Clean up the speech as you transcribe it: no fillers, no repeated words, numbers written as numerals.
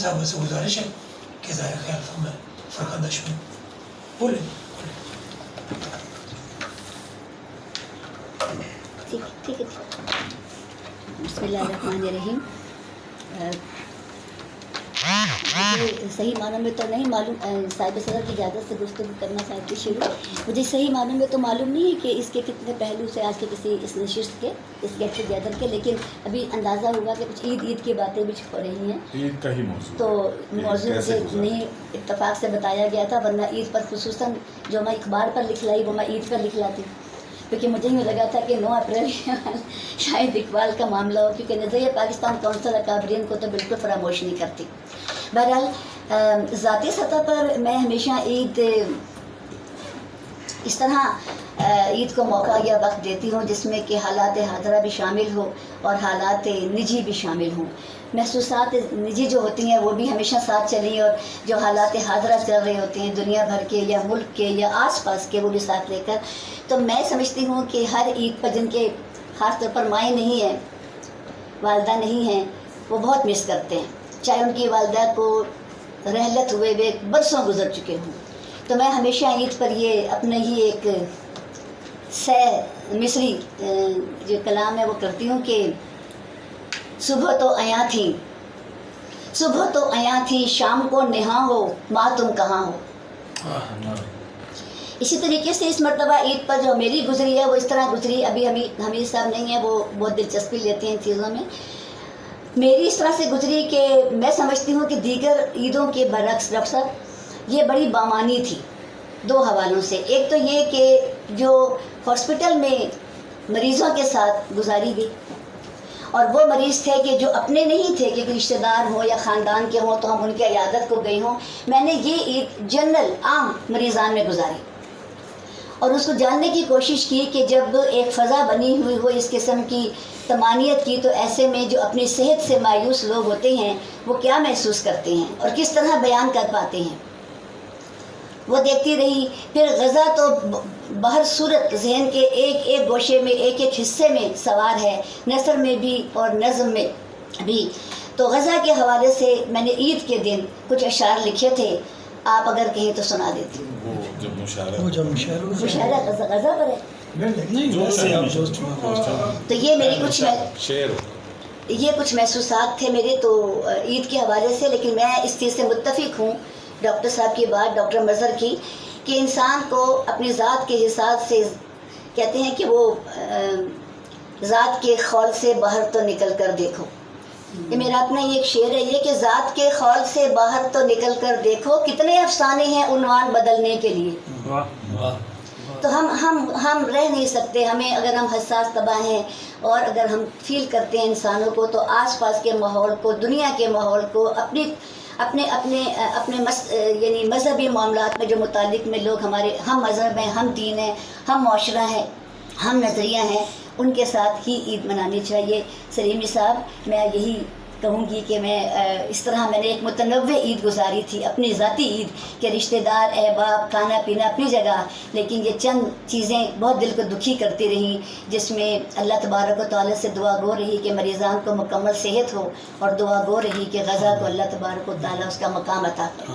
صاحب سے گزارش ہے کہ ظاہر خیال فرمائیں فرقان دشمن بولیں. ٹھیک ہے. بسم اللہ الرحمن الرحیم. صحیح معنوں میں تو نہیں معلوم، صاحب صدر کی اجازت سے گفتگو کرنا چاہتی شروع. مجھے صحیح معنوں میں تو معلوم نہیں ہے کہ اس کے کتنے پہلو سے آج کے کسی اس نشست کے اس گیٹ ٹوگیدر کے، لیکن ابھی اندازہ ہوا کہ کچھ عید کی باتیں بھی ہو رہی ہیں. عید کا ہی موضوع تو موضوع مجھے نہیں اتفاق سے بتایا گیا تھا، ورنہ عید پر خصوصاً جو میں اخبار پر لکھ لائی وہ میں عید پر لکھ لاتی، کیونکہ مجھے یوں لگا تھا کہ 9 اپریل شاید اقبال کا معاملہ ہو، کیونکہ نظریہ پاکستان کونسل اکابرین کو تو بالکل فراموش نہیں کرتی. بہرحال ذاتی سطح پر میں ہمیشہ عید اس طرح عید کو موقع یا وقت دیتی ہوں جس میں کہ حالات حاضرہ بھی شامل ہو اور حالات نجی بھی شامل ہوں. محسوسات نجی جو ہوتی ہیں وہ بھی ہمیشہ ساتھ چلیں، اور جو حالات حاضرہ چل رہے ہوتے ہیں دنیا بھر کے یا ملک کے یا آس پاس کے وہ بھی ساتھ لے کر. تو میں سمجھتی ہوں کہ ہر عید پر جن کے خاص طور پر مائیں نہیں ہیں، والدہ نہیں ہیں، وہ بہت مس کرتے ہیں، چاہے ان کی والدہ کو رحلت ہوئے برسوں گزر چکے ہوں. تو میں ہمیشہ عید پر یہ اپنے ہی ایک مصری جو کلام ہے وہ کرتی ہوں کہ صبح تو عیاں تھیں، صبح تو عیاں تھیں، شام کو نہاں ہو، ماں تم کہاں ہو. اسی طریقے سے اس مرتبہ عید پر جو میری گزری ہے وہ اس طرح گزری. ابھی حمید صاحب نہیں ہیں، وہ بہت دلچسپی لیتے ہیں ان چیزوں میں. میری اس طرح سے گزری کہ میں سمجھتی ہوں کہ دیگر عیدوں کے برعکس رخصت یہ بڑی بامانی تھی 2 حوالوں سے. ایک تو یہ کہ جو ہاسپٹل میں مریضوں کے ساتھ گزاری گئی، اور وہ مریض تھے کہ جو اپنے نہیں تھے کہ رشتہ دار ہوں یا خاندان کے ہوں تو ہم ان کی عیادت کو گئی ہوں. میں نے یہ عید جنرل عام مریضان میں گزاری اور اس کو جاننے کی کوشش کی کہ جب ایک فضا بنی ہوئی ہو اس قسم کی طمانیت کی، تو ایسے میں جو اپنی صحت سے مایوس لوگ ہوتے ہیں وہ کیا محسوس کرتے ہیں اور کس طرح بیان کر پاتے ہیں. وہ دیکھتی رہی. پھر غزہ تو بہر صورت ذہن کے ایک ایک گوشے میں ایک ایک حصے میں سوار ہے، نثر میں بھی اور نظم میں بھی. تو غزہ کے حوالے سے میں نے عید کے دن کچھ اشعار لکھے تھے، آپ اگر کہیں تو سنا دیتی ہوں. مشاعرہ غزہ پر ہے. تو یہ میری کچھ محسوسات تھے میرے تو عید کے حوالے سے. لیکن میں اس چیز سے متفق ہوں ڈاکٹر صاحب کی بات، ڈاکٹر مظہر کی، کہ انسان کو اپنی ذات کے حساب سے کہتے ہیں کہ وہ ذات کے خول سے باہر تو نکل کر دیکھو. یہ میرا اپنا ایک شعر ہے یہ کہ ذات کے خول سے باہر تو نکل کر دیکھو، کتنے افسانے ہیں عنوان بدلنے کے لیے. تو ہم رہ نہیں سکتے. ہمیں اگر ہم حساس طبع ہیں اور اگر ہم فیل کرتے ہیں انسانوں کو، تو آس پاس کے ماحول کو، دنیا کے ماحول کو، اپنے یعنی مذہبی معاملات میں جو متعلق میں لوگ ہمارے ہم مذہب ہیں، ہم دین ہیں، ہم معاشرہ ہیں، ہم نظریہ ہیں، ان کے ساتھ ہی عید منانی چاہیے. سلیمی صاحب، میں یہی کہوں گی کہ میں اس طرح میں نے ایک متنوع عید گزاری تھی، اپنی ذاتی عید، کہ رشتہ دار، احباب، کھانا پینا اپنی جگہ، لیکن یہ چند چیزیں بہت دل کو دکھی کرتی رہیں، جس میں اللہ تبارک و تعالیٰ سے دعا گو رہی کہ مریضان کو مکمل صحت ہو، اور دعا گو رہی کہ غزہ کو اللہ تبارک و تعالیٰ اس کا مقام عطا کرے.